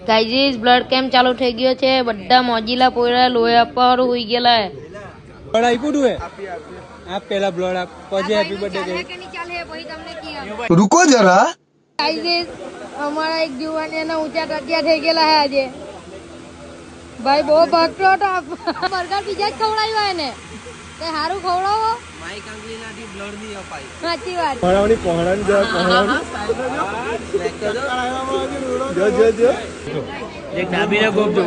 Guys blood camp ચાલુ થઈ ગયો છે. બધા મોજીલા પોયરા લોહી આપવા વાળું હોઈ ગયેલા હે. બ્લડ આપ્યું તું આપ પેલા બ્લડ આપ પછી હેપી બર્થડે કહી. रुको जरा ગાઈઝ અમારા એક જુવાનીના ઊંચા ટટિયા થઈ ગયેલા હે આજે. ભાઈ બહુ ભાગતો હતો. બર્ગર પીઝા જ ખવડાવ્યો એને. તે હારું ખવડાવો. માઈક આંગલીનાથી બ્લડ ની અપાય. સાચી વાત. પહોળાની પહોળાની જો જો જો એક ડાબીને ગોપજો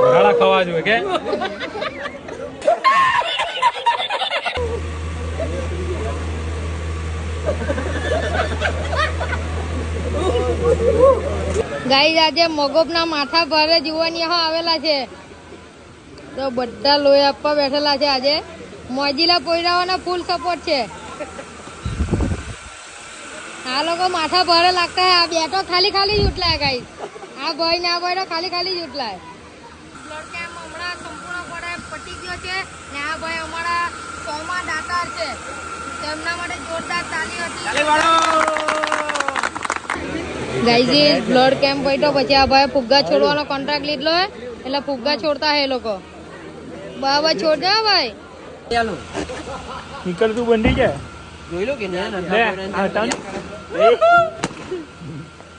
ઘાડા ખાવા જોઈએ કે ગાઈઝ આજે મગોબના માથા ભારે જુવાની આવેલા છે તો બધા લોહી આપવા બેઠેલા છે. આજે મોજીલા પોયરાઓના ફૂલ સપોર્ટ છે. આ લોકો માથા ભારે લાગતા હે. આ બે તો ખાલી ખાલી જ ઉઠલાય ગાઈઝ. આ ભાઈ ને આ ભાઈ તો ખાલી ખાલી જ ઉઠલાય. બ્લડ કેમ્પ હમણાં સંપૂર્ણપણે પતી ગયો છે ને આ ભાઈ અમારા સોમા દાતાર છે. તેમના માટે જોરદાર તાલી હતી. ગાઈઝ બ્લડ કેમ્પ પટ્યો પછી આ ભાઈ ફુગ્ગા છોડવાનો કોન્ટ્રાક્ટ લીધો હે એટલે ફુગ્ગા છોડતા હે એ લોકો. બરાબર છોડ દે ભાઈ. નીકળ તું બંધી જાય જોઈ લો કે લે આ ટન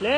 લે